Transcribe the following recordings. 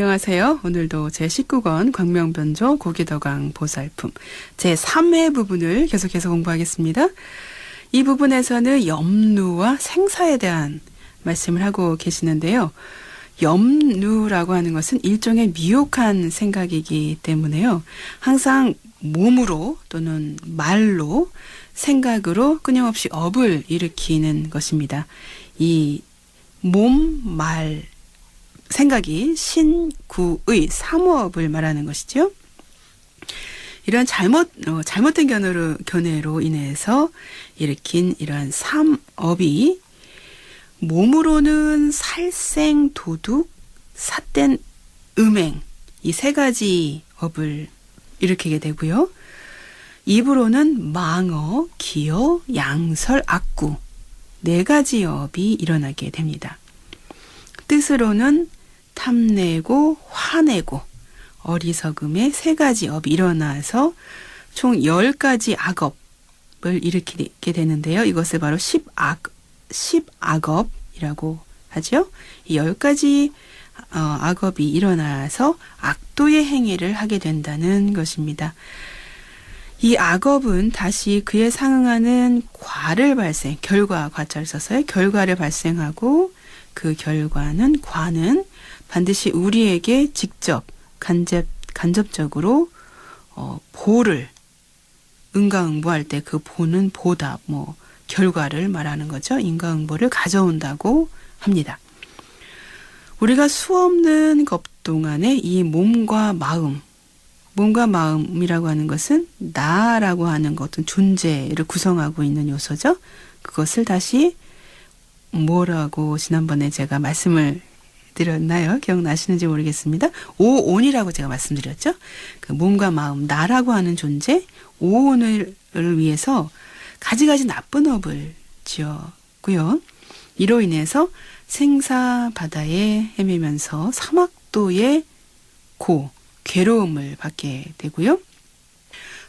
안녕하세요. 오늘도 제19권 광명변조 고기더강 보살품 제3회 부분을 계속해서 공부하겠습니다. 이 부분에서는 염루와 생사에 대한 말씀을 하고 계시는데요. 염루라고 하는 것은 일종의 미혹한 생각이기 때문에요. 항상 몸으로 또는 말로 생각으로 끊임없이 업을 일으키는 것입니다. 이 몸, 말, 생각이 신구의 삼업을 말하는 것이죠. 이런 잘못된 견해로 인해서 일으킨 이러한 삼업이 몸으로는 살생, 도둑, 삿된, 음행 이 세 가지 업을 일으키게 되고요. 입으로는 망어, 기어, 양설, 악구 네 가지 업이 일어나게 됩니다. 뜻으로는 탐내고 화내고 어리석음의 세 가지 업이 일어나서 총 10가지 악업을 일으키게 되는데요. 이것을 바로 10악업이라고 하죠. 이 10가지 악업이 일어나서 악도의 행위를 하게 된다는 것입니다. 이 악업은 다시 그에 상응하는 결과, 과자를 써서요. 결과를 발생하고 그 결과는 과는 반드시 우리에게 직접 간접적으로 보를 응가응보할 때 그 보는 보답, 결과를 말하는 거죠. 인과응보를 가져온다고 합니다. 우리가 수없는 것 동안에 이 몸과 마음이라고 하는 것은 나라고 하는 어떤 존재를 구성하고 있는 요소죠. 그것을 다시 뭐라고 지난번에 제가 말씀을 드렸나요? 기억나시는지 모르겠습니다. 오온이라고 제가 말씀드렸죠. 그 몸과 마음, 나라고 하는 존재, 오온을 위해서 가지가지 나쁜 업을 지었고요. 이로 인해서 생사바다에 헤매면서 사막도의 괴로움을 받게 되고요.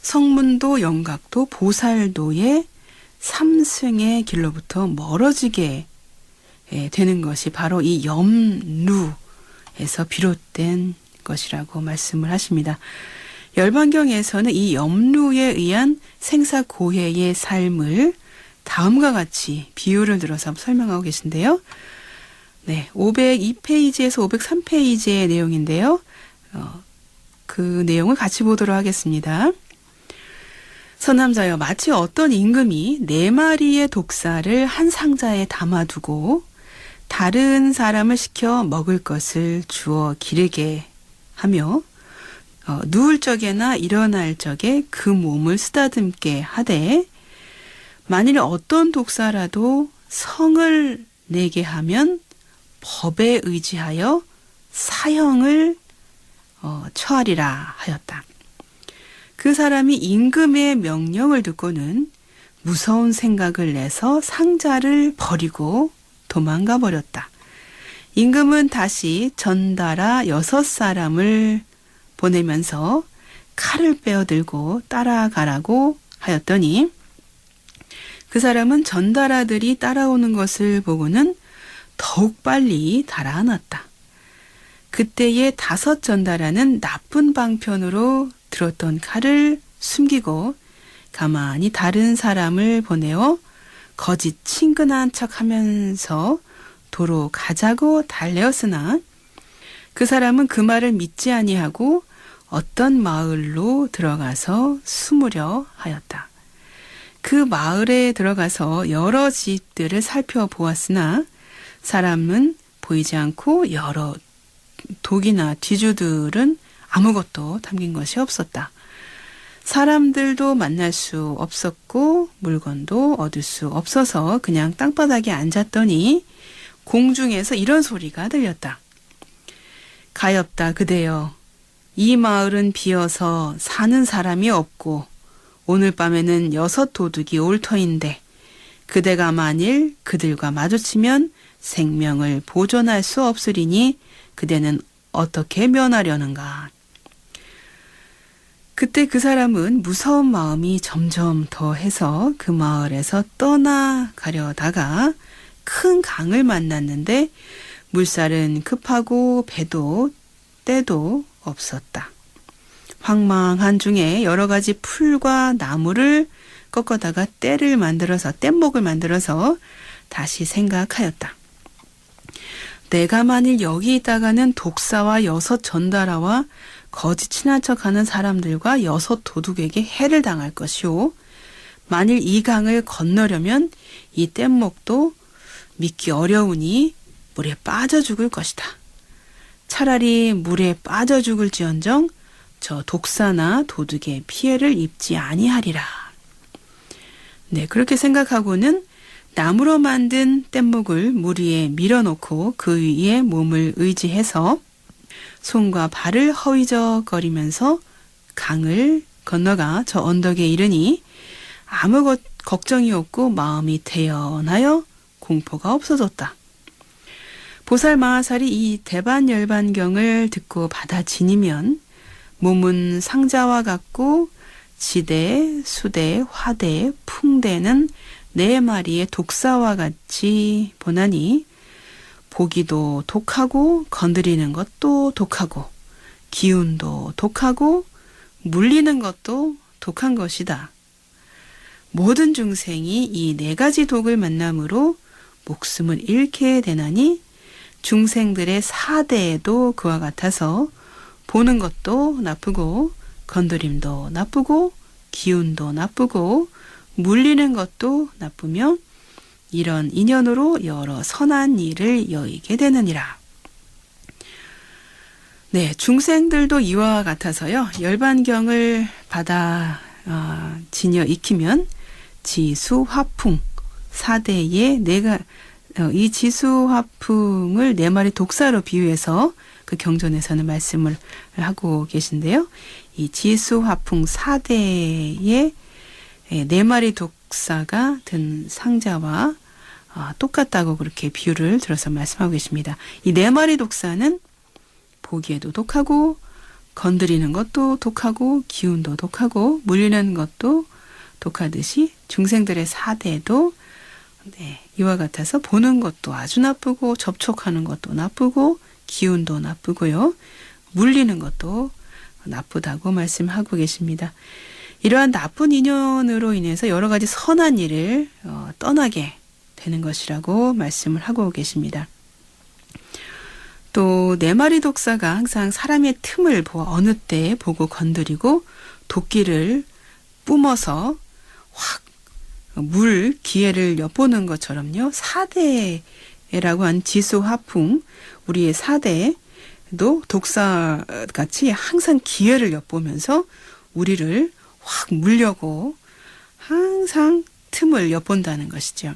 성문도, 영각도, 보살도의 삼승의 길로부터 멀어지게 되는 것이 바로 이 염루에서 비롯된 것이라고 말씀을 하십니다. 열반경에서는 이 염루에 의한 생사고해의 삶을 다음과 같이 비유를 들어서 설명하고 계신데요. 네, 502페이지에서 503페이지의 내용인데요. 그 내용을 같이 보도록 하겠습니다. 서남자여, 마치 어떤 임금이 4마리의 독사를 한 상자에 담아두고 다른 사람을 시켜 먹을 것을 주어 기르게 하며 누울 적에나 일어날 적에 그 몸을 쓰다듬게 하되, 만일 어떤 독사라도 성을 내게 하면 법에 의지하여 사형을 처하리라 하였다. 그 사람이 임금의 명령을 듣고는 무서운 생각을 내서 상자를 버리고 도망가 버렸다. 임금은 다시 전달아 6사람을 보내면서 칼을 빼어들고 따라가라고 하였더니 그 사람은 전달아들이 따라오는 것을 보고는 더욱 빨리 달아났다. 그때의 5 전달아는 나쁜 방편으로 들었던 칼을 숨기고 가만히 다른 사람을 보내어 거짓 친근한 척하면서 도로 가자고 달래었으나 그 사람은 그 말을 믿지 아니하고 어떤 마을로 들어가서 숨으려 하였다. 그 마을에 들어가서 여러 집들을 살펴보았으나 사람은 보이지 않고 여러 독이나 뒤주들은 아무것도 담긴 것이 없었다. 사람들도 만날 수 없었고 물건도 얻을 수 없어서 그냥 땅바닥에 앉았더니 공중에서 이런 소리가 들렸다. 가엾다 그대여, 이 마을은 비어서 사는 사람이 없고 오늘 밤에는 6 도둑이 올 터인데 그대가 만일 그들과 마주치면 생명을 보존할 수 없으리니 그대는 어떻게 면하려는가. 그때 그 사람은 무서운 마음이 점점 더해서 그 마을에서 떠나가려다가 큰 강을 만났는데 물살은 급하고 배도 때도 없었다. 황망한 중에 여러 가지 풀과 나무를 꺾어다가 뗏목을 만들어서 다시 생각하였다. 내가 만일 여기 있다가는 독사와 6 전달아와 거짓 친한 척하는 사람들과 6 도둑에게 해를 당할 것이오. 만일 이 강을 건너려면 이 뗏목도 믿기 어려우니 물에 빠져 죽을 것이다. 차라리 물에 빠져 죽을지언정 저 독사나 도둑의 피해를 입지 아니하리라. 네, 그렇게 생각하고는 나무로 만든 뗏목을 물 위에 밀어놓고 그 위에 몸을 의지해서 손과 발을 허위적거리면서 강을 건너가 저 언덕에 이르니 아무 걱정이 없고 마음이 태연하여 공포가 없어졌다. 보살 마하살이 이 대반열반경을 듣고 받아지니면 몸은 상자와 같고 지대, 수대, 화대, 풍대는 4마리의 독사와 같이 보나니 보기도 독하고 건드리는 것도 독하고 기운도 독하고 물리는 것도 독한 것이다. 모든 중생이 이 4가지 독을 만남으로 목숨을 잃게 되나니 중생들의 4대에도 그와 같아서 보는 것도 나쁘고 건드림도 나쁘고 기운도 나쁘고 물리는 것도 나쁘며 이런 인연으로 여러 선한 일을 여의게 되느니라. 네, 중생들도 이와 같아서요. 열반경을 받아 지녀 익히면 지수화풍 4대의 이 지수화풍을 4마리 독사로 비유해서 그 경전에서는 말씀을 하고 계신데요. 이 지수화풍 4대의 4마리 독사가 든 상자와 똑같다고 그렇게 비유를 들어서 말씀하고 계십니다. 이 4마리 독사는 보기에도 독하고 건드리는 것도 독하고 기운도 독하고 물리는 것도 독하듯이 중생들의 4대도 이와 같아서 보는 것도 아주 나쁘고 접촉하는 것도 나쁘고 기운도 나쁘고요. 물리는 것도 나쁘다고 말씀하고 계십니다. 이러한 나쁜 인연으로 인해서 여러 가지 선한 일을 떠나게 되는 것이라고 말씀을 하고 계십니다. 또 4마리 독사가 항상 사람의 틈을 어느 때 보고 건드리고 도끼를 뿜어서 확 물 기회를 엿보는 것처럼요. 4대라고 한 지수화풍 우리의 4대도 독사같이 항상 기회를 엿보면서 우리를 확 물려고 항상 틈을 엿본다는 것이죠.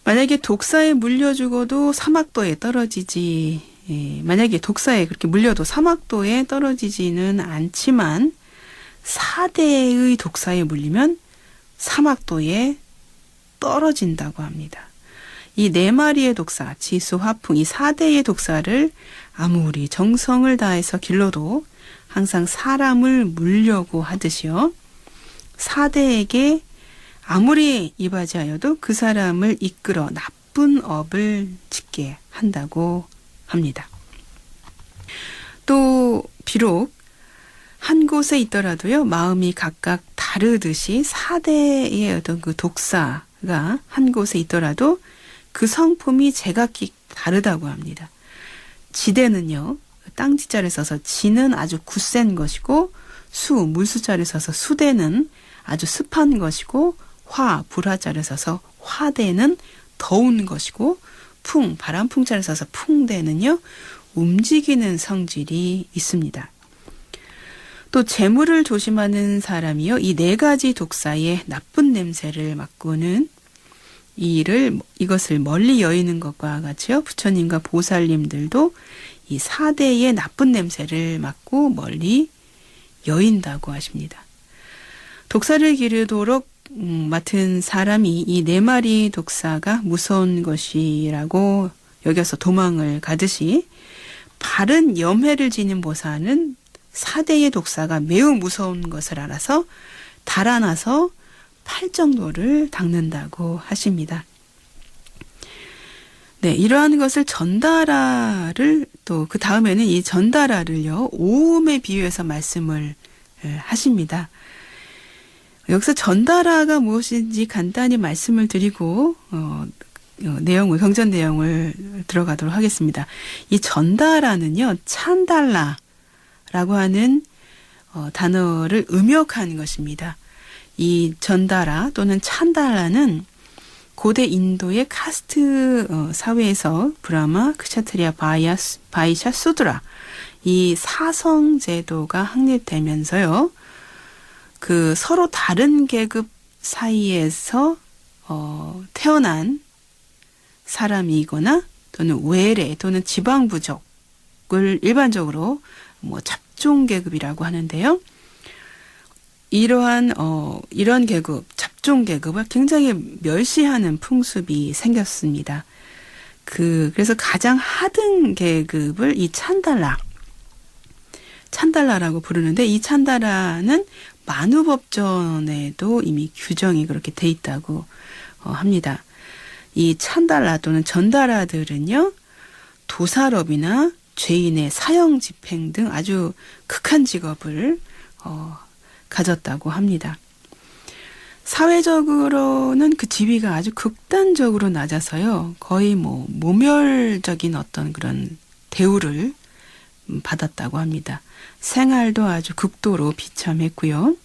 만약에 독사에 물려 죽어도 사막도에 떨어지지, 만약에 독사에 그렇게 물려도 사막도에 떨어지지는 않지만 4대의 독사에 물리면 사막도에 떨어진다고 합니다. 이 4마리의 독사, 지수, 화풍, 이 4대의 독사를 아무리 정성을 다해서 길러도 항상 사람을 물려고 하듯이요. 4대에게 아무리 이바지하여도 그 사람을 이끌어 나쁜 업을 짓게 한다고 합니다. 또 비록 한 곳에 있더라도요. 마음이 각각 다르듯이 4대의 어떤 그 독사가 한 곳에 있더라도 그 성품이 제각기 다르다고 합니다. 지대는요. 땅지자를 써서 지는 아주 굳센 것이고 물수자를 써서 수대는 아주 습한 것이고 불화자를 써서 화대는 더운 것이고 바람풍자를 써서 풍대는요. 움직이는 성질이 있습니다. 또 재물을 조심하는 사람이요. 이 4가지 독사의 나쁜 냄새를 맡고는 이것을 멀리 여의는 것과 같이요. 부처님과 보살님들도 이 4대의 나쁜 냄새를 맡고 멀리 여인다고 하십니다. 독사를 기르도록 맡은 사람이 이 4마리 독사가 무서운 것이라고 여겨서 도망을 가듯이 바른 염회를 지닌 보살은 4대의 독사가 매우 무서운 것을 알아서 달아나서 팔정도를 닦는다고 하십니다. 네, 이러한 것을 전달하를 또 그 다음에는 이 전달하를요 오음에 비유해서 말씀을 하십니다. 여기서 전달하가 무엇인지 간단히 말씀을 드리고 경전 내용을 들어가도록 하겠습니다. 이 전달하는요 찬달라라고 하는 단어를 음역한 것입니다. 이 전달하 또는 찬달라는 고대 인도의 카스트 사회에서 브라마, 크샤트리아, 바이샤, 수드라 이 사성 제도가 확립되면서요. 그 서로 다른 계급 사이에서 태어난 사람이거나 또는 외래 또는 지방 부족을 일반적으로 잡종 계급이라고 하는데요. 이런 계급, 잡종 계급을 굉장히 멸시하는 풍습이 생겼습니다. 그래서 가장 하등 계급을 이 찬달라라고 부르는데 이 찬달라는 만우법전에도 이미 규정이 그렇게 돼 있다고 합니다. 이 찬달라 또는 전달라들은요, 도살업이나 죄인의 사형 집행 등 아주 극한 직업을 가졌다고 합니다. 사회적으로는 그 지위가 아주 극단적으로 낮아서요. 거의 모멸적인 어떤 그런 대우를 받았다고 합니다. 생활도 아주 극도로 비참했고요.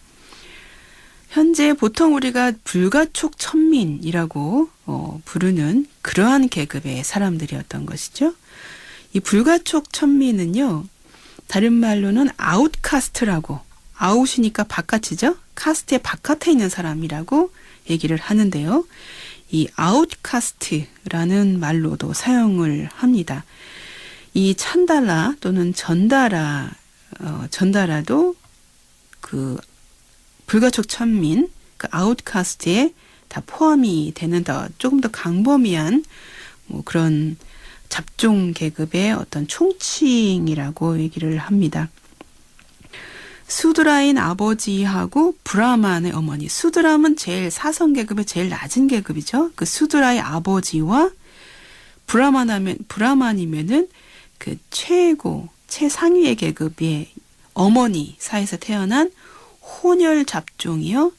현재 보통 우리가 불가촉 천민이라고 부르는 그러한 계급의 사람들이었던 것이죠. 이 불가촉 천민은요. 다른 말로는 아웃카스트라고 아웃이니까 바깥이죠. 카스트의 바깥에 있는 사람이라고 얘기를 하는데요. 이 아웃카스트라는 말로도 사용을 합니다. 이 찬달라 또는 전달라도 그 불가촉 천민, 그 아웃카스트에 다 포함이 되는 조금 더 강범위한 그런 잡종 계급의 어떤 총칭이라고 얘기를 합니다. 수드라인 아버지하고 브라만의 어머니. 수드람은 제일 사성 계급의 제일 낮은 계급이죠. 그 수드라의 아버지와 브라만이면은 그 최상위의 계급의 어머니 사이에서 태어난 혼혈 잡종이요.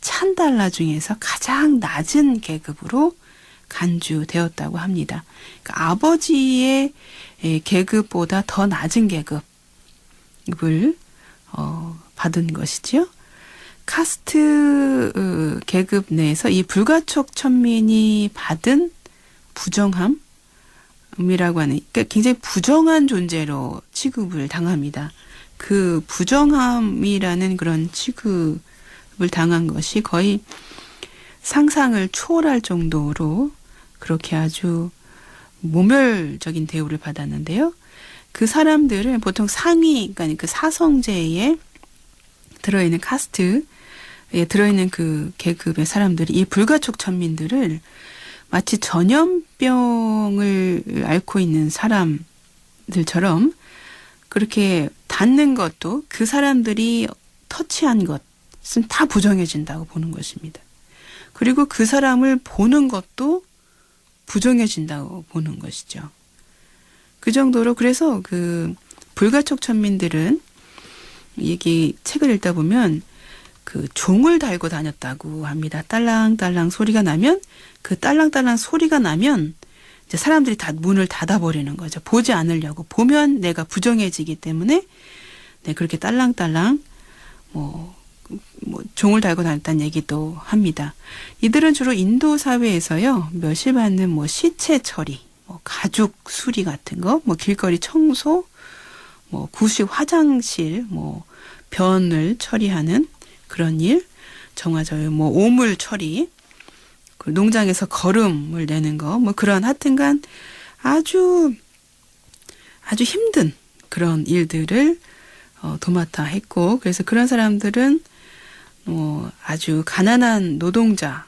찬달라 중에서 가장 낮은 계급으로 간주되었다고 합니다. 그러니까 아버지의 계급보다 더 낮은 계급을 받은 것이죠. 카스트 계급 내에서 이 불가촉 천민이 받은 부정함이라고 하는, 그러니까 굉장히 부정한 존재로 취급을 당합니다. 그 부정함이라는 그런 취급을 당한 것이 거의 상상을 초월할 정도로 그렇게 아주 모멸적인 대우를 받았는데요. 그 사람들은 보통 상위, 그러니까 그 사성제에 들어있는 카스트에 들어있는 그 계급의 사람들이 이 불가촉 천민들을 마치 전염병을 앓고 있는 사람들처럼 그렇게 닿는 것도 그 사람들이 터치한 것은 다 부정해진다고 보는 것입니다. 그리고 그 사람을 보는 것도 부정해진다고 보는 것이죠. 그 정도로 그래서 그 불가촉 천민들은 책을 읽다 보면 그 종을 달고 다녔다고 합니다. 딸랑딸랑 소리가 나면 그 딸랑딸랑 소리가 나면 이제 사람들이 다 문을 닫아버리는 거죠. 보지 않으려고. 보면 내가 부정해지기 때문에 그렇게 딸랑딸랑 종을 달고 다녔다는 얘기도 합니다. 이들은 주로 인도 사회에서요. 멸시받는 시체 처리, 가죽 수리 같은 거, 길거리 청소, 구식 화장실, 변을 처리하는 그런 일, 정화조유, 오물 처리, 그 농장에서 거름을 내는 거, 그런 하여튼간 아주 힘든 그런 일들을 도맡아 했고, 그래서 그런 사람들은 아주 가난한 노동자였고,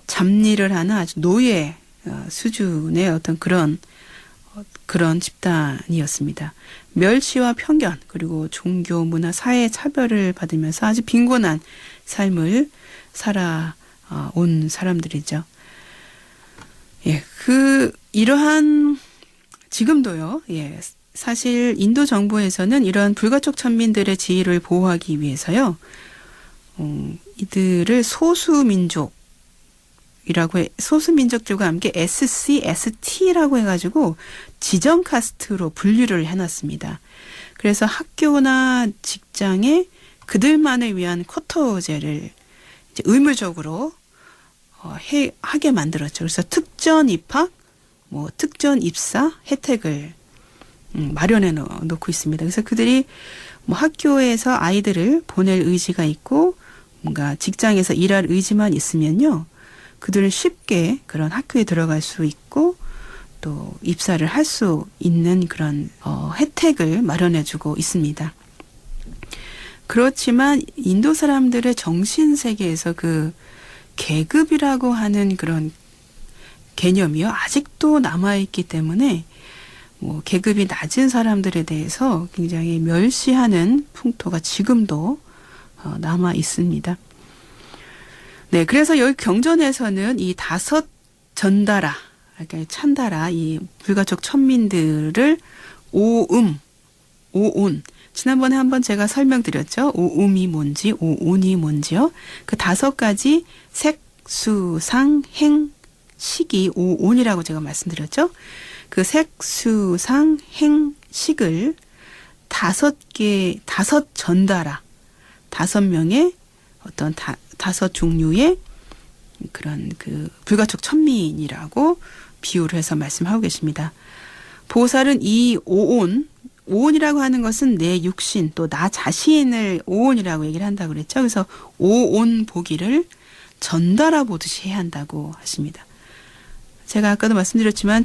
잡일을 하는 아주 노예 수준의 어떤 그런 집단이었습니다. 멸시와 편견, 그리고 종교, 문화, 사회 차별을 받으면서 아주 빈곤한 삶을 살아온 사람들이죠. 예, 이러한 지금도요. 예, 사실 인도 정부에서는 이런 불가촉 천민들의 지위를 보호하기 위해서요. 이들을 소수민족들과 함께 SC, ST라고 해가지고 지정 카스트로 분류를 해놨습니다. 그래서 학교나 직장에 그들만을 위한 쿼터제를 이제 의무적으로 하게 만들었죠. 그래서 특전 입학, 특전 입사 혜택을 마련해 놓고 있습니다. 그래서 그들이 학교에서 아이들을 보낼 의지가 있고 뭔가 직장에서 일할 의지만 있으면요. 그들은 쉽게 그런 학교에 들어갈 수 있고 또 입사를 할 수 있는 그런 혜택을 마련해주고 있습니다. 그렇지만 인도 사람들의 정신 세계에서 그 계급이라고 하는 그런 개념이요. 아직도 남아있기 때문에 계급이 낮은 사람들에 대해서 굉장히 멸시하는 풍토가 지금도 남아 있습니다. 네, 그래서 여기 경전에서는 이 5 전다라, 그러니까 찬다라, 이 불가촉 천민들을 오온. 지난번에 한번 제가 설명드렸죠. 오음이 뭔지, 오온이 뭔지요. 그 5가지 색, 수, 상, 행, 식이 오온이라고 제가 말씀드렸죠. 그 색, 수, 상, 행, 식을 5 전다라, 5명의 어떤 5 종류의 그런 그 불가촉 천민이라고 비유를 해서 말씀하고 계십니다. 보살은 이 오온이라고 하는 것은 내 육신 또 나 자신을 오온이라고 얘기를 한다고 그랬죠. 그래서 오온 보기를 전달아 보듯이 해야 한다고 하십니다. 제가 아까도 말씀드렸지만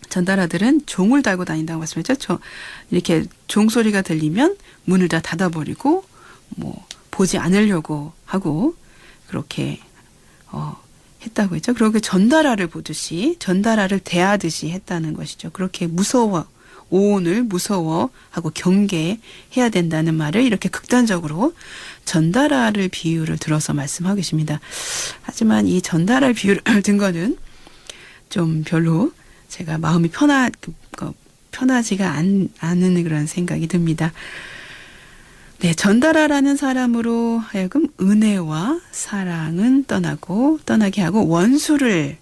전달아들은 종을 달고 다닌다고 말씀했죠. 이렇게 종소리가 들리면 문을 다 닫아버리고 보지 않으려고 하고 그렇게 했다고 했죠. 그렇게 전달아를 보듯이 전달아를 대하듯이 했다는 것이죠. 그렇게 오온을 무서워하고 경계해야 된다는 말을 이렇게 극단적으로 전달아를 비유를 들어서 말씀하고 계십니다. 하지만 이 전달아 비유를 든 거는 좀 별로 제가 마음이 편하지가 않은 그런 생각이 듭니다. 네, 전달아라는 사람으로 하여금 은혜와 사랑은 떠나게 하고 원수를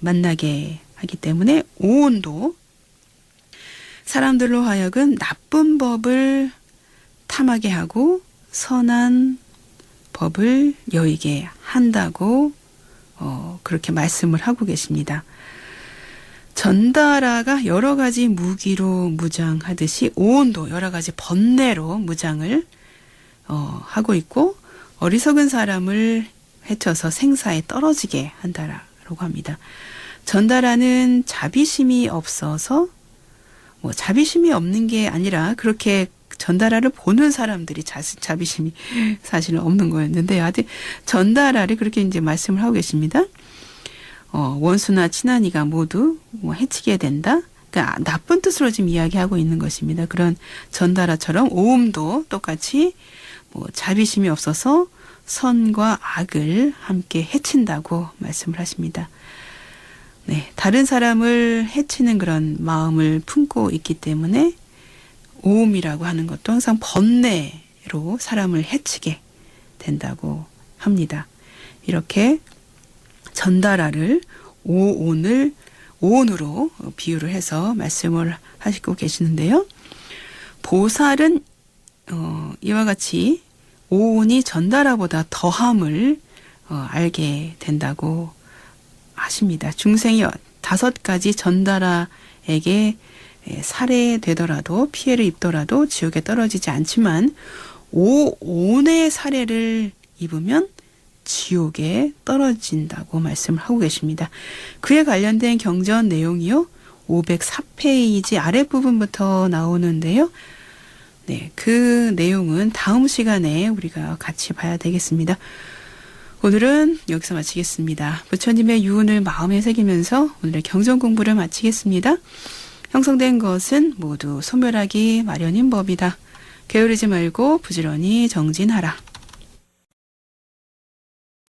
만나게 하기 때문에 오온도 사람들로 하여금 나쁜 법을 탐하게 하고 선한 법을 여의게 한다고 그렇게 말씀을 하고 계십니다. 전달아가 여러 가지 무기로 무장하듯이 오온도 여러 가지 번뇌로 무장을 하고 있고 어리석은 사람을 해쳐서 생사에 떨어지게 한다라고 합니다. 전달아는 자비심이 없어서 자비심이 없는 게 아니라 그렇게 전달아를 보는 사람들이 자비심이 사실은 없는 거였는데 하여튼 전달아를 그렇게 이제 말씀을 하고 계십니다. 원수나 친한이가 모두 해치게 된다. 그러니까 나쁜 뜻으로 지금 이야기하고 있는 것입니다. 그런 전달아처럼 오음도 똑같이 자비심이 없어서 선과 악을 함께 해친다고 말씀을 하십니다. 네, 다른 사람을 해치는 그런 마음을 품고 있기 때문에 오음이라고 하는 것도 항상 번뇌로 사람을 해치게 된다고 합니다. 이렇게 전달아를 오온으로 비유를 해서 말씀을 하시고 계시는데요. 보살은 이와 같이 오온이 전달아보다 더함을 알게 된다고 하십니다. 중생이 5가지 전달아에게 살해되더라도 피해를 입더라도 지옥에 떨어지지 않지만 오온의 살해를 입으면 지옥에 떨어진다고 말씀을 하고 계십니다. 그에 관련된 경전 내용이요. 504페이지 아랫부분부터 나오는데요. 네, 그 내용은 다음 시간에 우리가 같이 봐야 되겠습니다. 오늘은 여기서 마치겠습니다. 부처님의 유운을 마음에 새기면서 오늘의 경전 공부를 마치겠습니다. 형성된 것은 모두 소멸하기 마련인 법이다. 게으르지 말고 부지런히 정진하라.